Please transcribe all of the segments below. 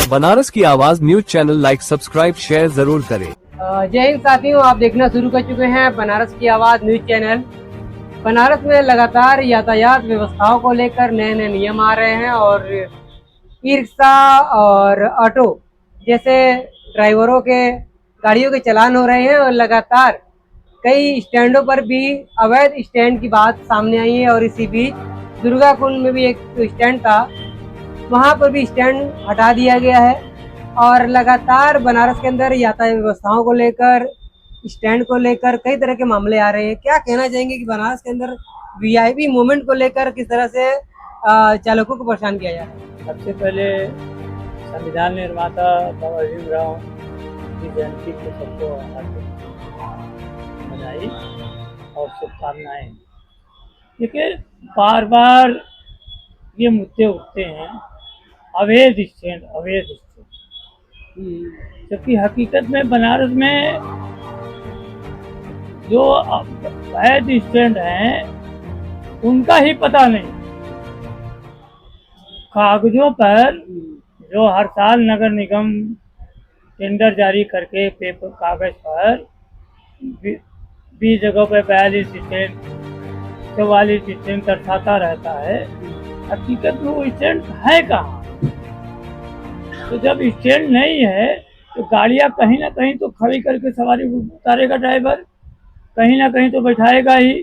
बनारस की आवाज news channel like subscribe share जरूर करें। जय हिंद साथियों, आप देखना शुरू कर चुके हैं बनारस की आवाज न्यूज चैनल। बनारस में लगातार यातायात व्यवस्थाओं को लेकर नए नए नियम आ रहे हैं और ई रिक्शा और ऑटो जैसे ड्राइवरों के गाड़ियों के चालान हो रहे हैं और लगातार कई स्टैंडों पर भी अवैध स्टैंड की बात सामने आई है। और इसी बीच दुर्गा कुंड में भी एक स्टैंड था, वहां पर भी स्टैंड हटा दिया गया है। और लगातार बनारस के अंदर यातायात व्यवस्थाओं को लेकर, स्टैंड को लेकर कई तरह के मामले आ रहे हैं। क्या कहना चाहेंगे कि बनारस के अंदर वीआईपी मूवमेंट को लेकर किस तरह से चालकों को परेशान किया जा रहा है? सबसे पहले संविधान निर्माता बाबा भीमराव की जयंती को सबको हार्दिक बधाई और शुभकामनाएं। देखिए, बार बार ये मुद्दे उठते हैं, अवैध स्टैंड, जबकि हकीकत में बनारस में जो अवैध स्टैंड हैं उनका ही पता नहीं। कागजों पर जो हर साल नगर निगम टेंडर जारी करके पेपर कागज पर 20 जगहों पर 42 स्टैंड, 44 स्टैंड दर्शाता रहता है, हकीकत में वो स्टैंड है कहाँ? तो जब स्टैंड नहीं है तो गाड़ियाँ कहीं ना कहीं तो खड़ी करके सवारी को उतारेगा ड्राइवर, कहीं ना कहीं तो बैठाएगा ही।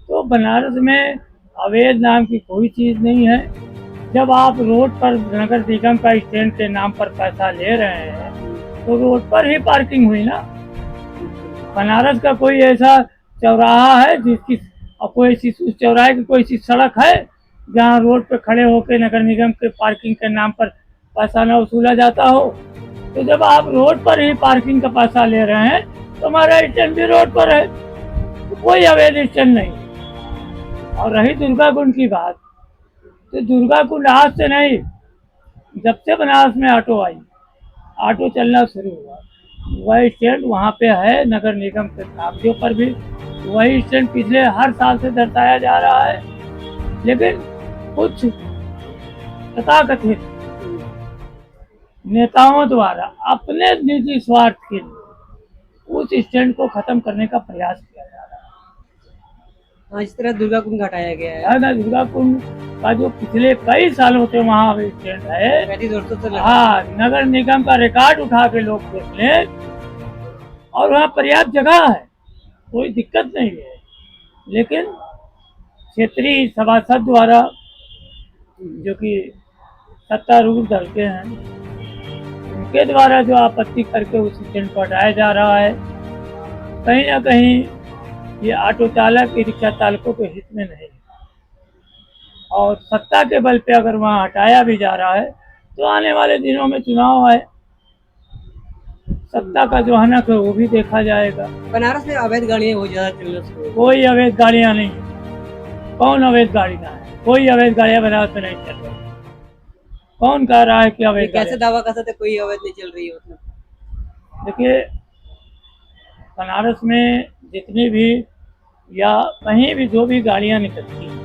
तो बनारस में अवैध नाम की कोई चीज़ नहीं है। जब आप रोड पर नगर निगम का स्टैंड के नाम पर पैसा ले रहे हैं तो रोड पर ही पार्किंग हुई ना। बनारस का कोई ऐसा चौराहा है जिसकी कोई उस चौराहे की कोई सी सड़क है जहाँ रोड पे खड़े होकर नगर निगम के पार्किंग के नाम पर पैसा न वसूला जाता हो? तो जब आप रोड पर ही पार्किंग का पैसा ले रहे हैं तो हमारा स्टैंड भी रोड पर है, तो कोई अवैध स्टैंड नहीं। और रही दुर्गा कुंड की बात, तो दुर्गा कुंड आज से नहीं, जब से बनारस में ऑटो चलना शुरू हुआ, वह स्टैंड वहाँ पे है। नगर निगम के कागजों पर भी वही स्टैंड पिछले हर साल से दर्शाया जा रहा है। लेकिन कुछ तथाकथित नेताओं द्वारा अपने निजी स्वार्थ के लिए उस स्टैंड को खत्म करने का प्रयास किया जा रहा है। इस तरह दुर्गा कुंड हटाया गया है ना, दुर्गा कुंड का जो पिछले कई सालों से वहाँ स्टैंड है, 35 वर्षों से हाँ, नगर निगम का रिकॉर्ड उठा के लोग देख लें, और वहाँ पर्याप्त जगह है, कोई दिक्कत नहीं है। लेकिन क्षेत्रीय सभासद द्वारा, जो कि सत्तारूढ़ दल के हैं, उनके द्वारा जो आपत्ति करके उस स्टैंड को हटाया जा रहा है, कहीं ना कहीं ये ऑटो चालक, रिक्शा चालकों के हित में नहीं है। और सत्ता के बल पे अगर वहाँ हटाया भी जा रहा है तो आने वाले दिनों में चुनाव है, सत्ता का जो हनक है वो भी देखा जाएगा। बनारस में अवैध गाड़ियाँ बहुत ज्यादा चलना शुरू हो गई। कोई अवैध गाड़ियाँ नहीं है। कौन अवैध गाड़ियाँ है? कोई अवैध गाड़ियाँ बनारस में नहीं चल रही। कौन कह रहा है कि अवैध? कैसे दावा कर सकते कोई अवैध नहीं चल रही है? मतलब देखिए, बनारस में जितनी भी या कहीं भी जो भी गाड़ियाँ निकलती हैं,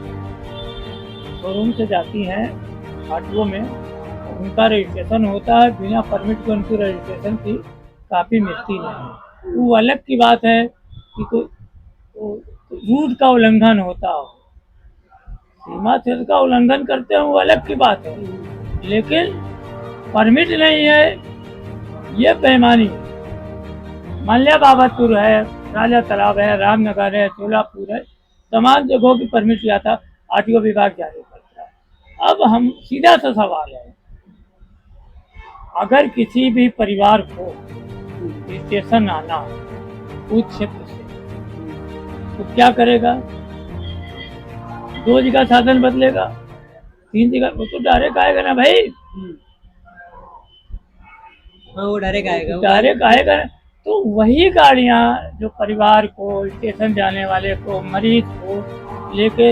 शोरूम से जाती हैं ऑटो में, उनका रजिस्ट्रेशन होता है। बिना परमिट के उनकी रजिस्ट्रेशन की कापी मिलती नहीं। वो अलग की बात है कि कोई रूट का उल्लंघन होता हो, सीमा क्षेत्र का उल्लंघन करते हो, वो अलग की बात है। लेकिन परमिट नहीं है, ये बेईमानी है। माल्या बाबतपुर है, राजा तालाब है, रामनगर है, सोलापुर है, तमाम जगहों की परमिट लिया था आरटीओ विभाग जारी करता है। अब हम सीधा सा सवाल है, अगर किसी भी परिवार को स्टेशन आना उस क्षेत्र से, तो क्या करेगा? 2 जगह साधन बदलेगा, 3 जगह, वो तो डायरेक्ट आएगा ना भाई। हाँ, वो डायरेक्ट आएगा। तो वही गाड़ियाँ जो परिवार को, स्टेशन जाने वाले को, मरीज को लेके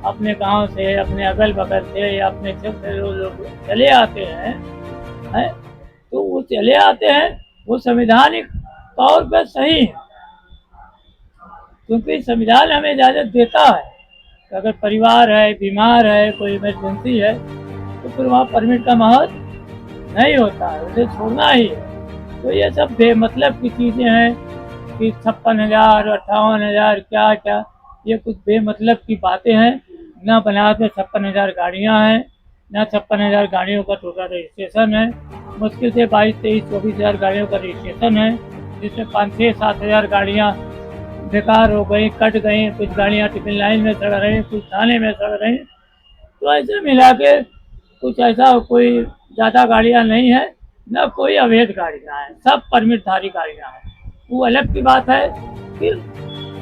अपने गांव से, अपने अगल बगल से या अपने क्षेत्र से लोग चले आते हैं, तो वो चले आते हैं, वो संवैधानिक तौर पर सही है, क्योंकि संविधान हमें इजाज़त देता है कि अगर परिवार है, बीमार है, कोई इमरजेंसी है, तो फिर वहाँ परमिट का महत्व नहीं होता है, उसे छोड़ना ही है। तो ये सब बेमतलब की चीज़ें हैं कि 56,000 58,000 क्या क्या, ये कुछ बेमतलब की बातें हैं। ना बनारस में 56,000 गाड़ियाँ हैं, ना 56,000 गाड़ियों का टोटल रजिस्ट्रेशन है। मुश्किल से 22, 23, 24,000 गाड़ियों का रजिस्ट्रेशन है, जिसमें 5, 6, 7,000 गाड़ियाँ बेकार हो गई, कट गई, कुछ गाड़ियाँ टिफिन लाइन में सड़ रही, कुछ थाने में सड़ रही। तो ऐसे मिला के कुछ ऐसा कोई ज़्यादा गाड़ियाँ नहीं है, न कोई अवैध गाड़ियाँ हैं, सब परमिटधारी गाड़ियाँ हैं। वो अलग की बात है कि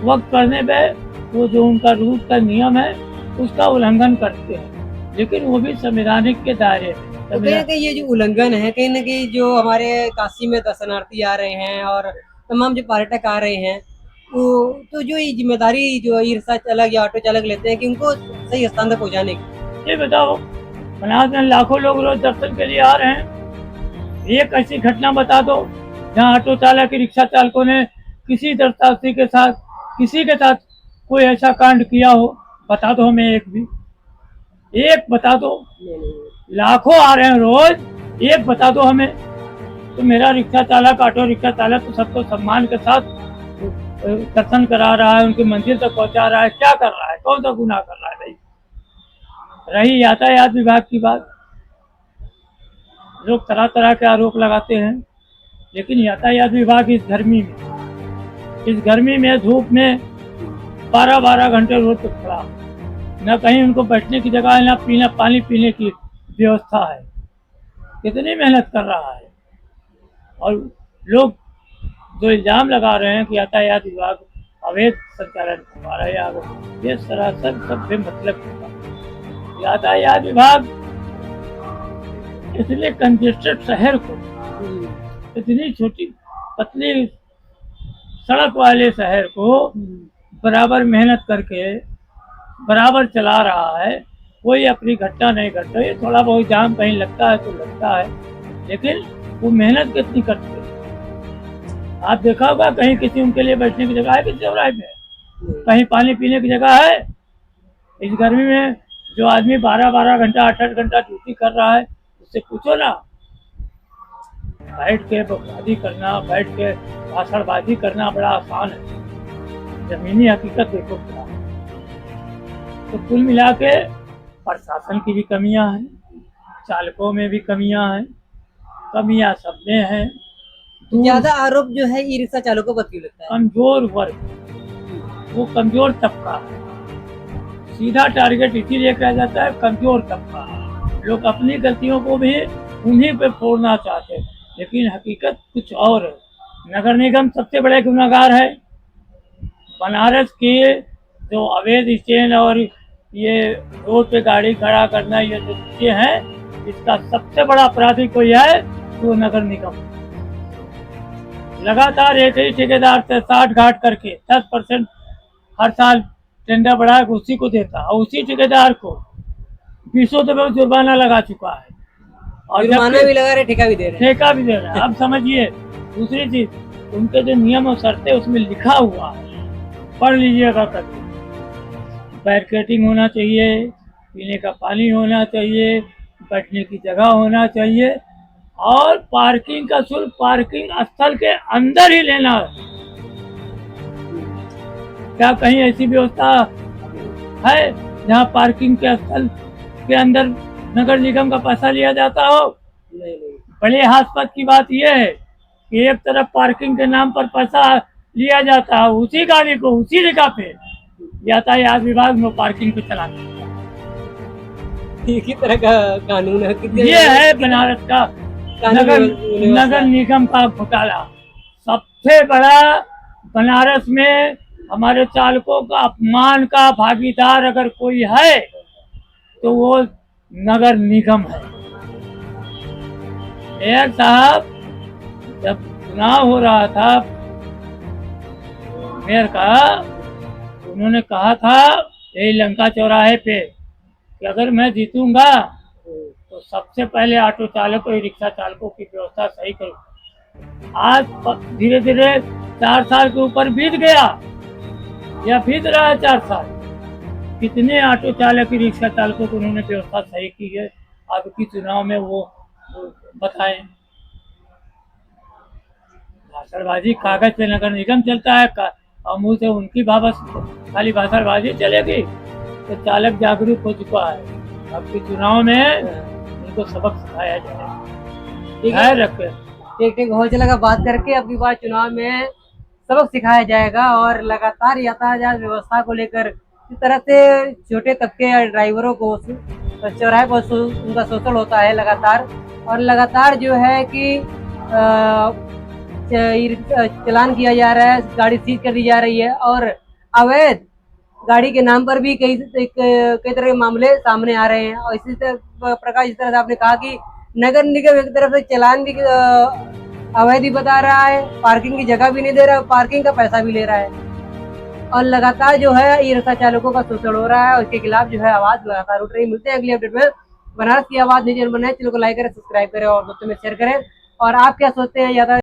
वक्त पड़ने पे वो जो उनका रूट का नियम है उसका उल्लंघन करते हैं, लेकिन वो भी संवैधानिक के दायरे में। तो कहीं ना कहीं ये जो उल्लंघन है, कहीं ना कहीं जो हमारे काशी में दर्शनार्थी आ रहे हैं और तमाम जो पर्यटक आ रहे हैं, तो जो ये जिम्मेदारी जो ई रिक्शा चालक या ऑटो चालक लेते हैं कि उनको सही स्थान तक पहुँचाने की। ये बताओ, बनारस में लाखों लोग रोज दर्शन के लिए आ रहे हैं, एक ऐसी घटना बता दो जहाँ ऑटो चालक रिक्शा चालकों ने किसी दर्शनार्थी के साथ, किसी के साथ कोई ऐसा कांड किया हो, बता दो हमें एक भी, एक बता दो। लाखों आ रहे हैं रोज, एक बता दो हमें। तो मेरा रिक्शा चालक, ऑटो रिक्शा चालक तो सबको सम्मान के साथ दर्शन करा रहा है, उनकी मंजिल तक पहुंचा रहा है, क्या कर रहा है, कौन सा गुनाह कर रहा है भाई। रही यातायात विभाग की बात, लोग तरह तरह के आरोप लगाते हैं, लेकिन यातायात विभाग इस गर्मी में धूप में 12-12 घंटे रोड पर खड़ा, न कहीं उनको बैठने की जगह है, न पानी पीने की व्यवस्था है। कितनी मेहनत कर रहा है। और लोग जो इल्जाम लगा रहे हैं कि यातायात विभाग अवैध संचालन करवा रहा है, या ये सरासर सब बेमतलब की बात है। यातायात विभाग इसलिए कंजेस्टेड शहर को, इतनी छोटी पतली सड़क वाले शहर को बराबर मेहनत करके बराबर चला रहा है, कोई अपनी घटना नहीं घटता। ये थोड़ा बहुत जाम कहीं लगता है तो लगता है, लेकिन वो मेहनत कितनी करते हैं। आप देखा होगा कहीं किसी उनके लिए बैठने की जगह है किसी चौराहे पे, कहीं पानी पीने की जगह है। इस गर्मी में जो आदमी 12-12 घंटा 8-8 घंटा ड्यूटी कर रहा है, उससे पूछो ना। बैठ के बकवादी करना, बैठ के भाषणबाजी करना बड़ा आसान है, जमीनी हकीकत देखो क्या। तो कुल मिला के प्रशासन की भी कमियां हैं, चालकों में भी कमियां हैं, कमियां सब में हैं। ज्यादा आरोप जो है ई रिक्शा चालकों पर क्यों लगता है? कमजोर वर्ग, वो कमजोर तबका है, सीधा टारगेट इसीलिए किया जाता है, कमजोर तबका। लोग अपनी गलतियों को भी उन्हीं पे फोड़ना चाहते हैं, लेकिन हकीकत कुछ और है। नगर निगम सबसे बड़े गुनहगार है। बनारस की जो अवैध स्टैंड और ये रोड पे गाड़ी खड़ा करना, ये जो चीजें हैं, इसका सबसे बड़ा अपराधी कोई है वो नगर निगम। लगातार एक ही ठेकेदार से 60 घाट करके 10% हर साल टेंडर बढ़ा के उसी को देता, और उसी ठेकेदार को 20 रुपये जुर्माना लगा चुका है, और जुर्माना भी लगा रहे, ठेका भी दे रहे हैं। ठेका भी दे रहा है। अब समझिए दूसरी चीज, उनके जो नियम और शर्तें उसमें लिखा हुआ है, पढ़ लीजिएगा करके। बैरिकेडिंग होना चाहिए, पीने का पानी होना चाहिए, बैठने की जगह होना चाहिए, और पार्किंग का शुल्क पार्किंग स्थल के अंदर ही लेना है। क्या कहीं ऐसी व्यवस्था है जहाँ पार्किंग के स्थल के अंदर नगर निगम का पैसा लिया जाता हो? नहीं। बड़े हास्पद की बात यह है कि एक तरफ पार्किंग के नाम पर पैसा लिया जाता है, उसी गाड़ी को उसी जगह पे यातायात विभाग में पार्किंग पे चलाते हैं। एक ही तरह का कानून है। ये है बनारस का नगर निगम का घोटाला। सबसे बड़ा बनारस में हमारे चालकों का अपमान का भागीदार अगर कोई है तो वो नगर निगम है। मेयर साहब जब चुनाव हो रहा था मेयर का, उन्होंने कहा था यही लंका चौराहे पे कि अगर मैं जीतूंगा तो सबसे पहले ऑटो चालकों और रिक्शा चालकों की व्यवस्था सही करूँ। आज धीरे धीरे 4 साल के ऊपर बीत गया, या बीत रहा है 4 साल। कितने ऑटो चालक रिक्शा चालकों को उन्होंने व्यवस्था सही की है। अब की चुनाव में वो बताएं। भाषणबाजी कागज पे नगर निगम चलता है और मुंह से उनकी खाली भाषणबाजी चलेगी तो चालक जागरूक हो चुका है। अब के चुनाव में उनको सबक सिखाया जाए। ठीक है, ध्यान रखें। ठीक ठीक, बहुत अच्छा लगा बात करके। अगली बार चुनाव में सबक सिखाया जाएगा और लगातार यातायात व्यवस्था को लेकर इस तरह से छोटे तबके या ड्राइवरों को चौराहे पर उनका शोषण होता है लगातार, और लगातार जो है कि चलान किया जा रहा है, गाड़ी सीज कर दी जा रही है, और अवैध गाड़ी के नाम पर भी कई तरह के मामले सामने आ रहे हैं। और इसी प्रकार जिस तरह से आपने कहा कि नगर निगम एक तरफ से चलान भी अवैध ही बता रहा है, पार्किंग की जगह भी नहीं दे रहा है, पार्किंग का पैसा भी ले रहा है, और लगातार जो है ई रिक्शा चालकों का शोषण हो रहा है, और इसके खिलाफ जो है आवाज लगातार उठ रही। मिलते हैं अगली अपडेट में। बनारस की आवाज न्यूज़ बनाए, चैनल को लाइक करें, सब्सक्राइब करें और दोस्तों में शेयर करें। और आप क्या सोचते हैं, यातायात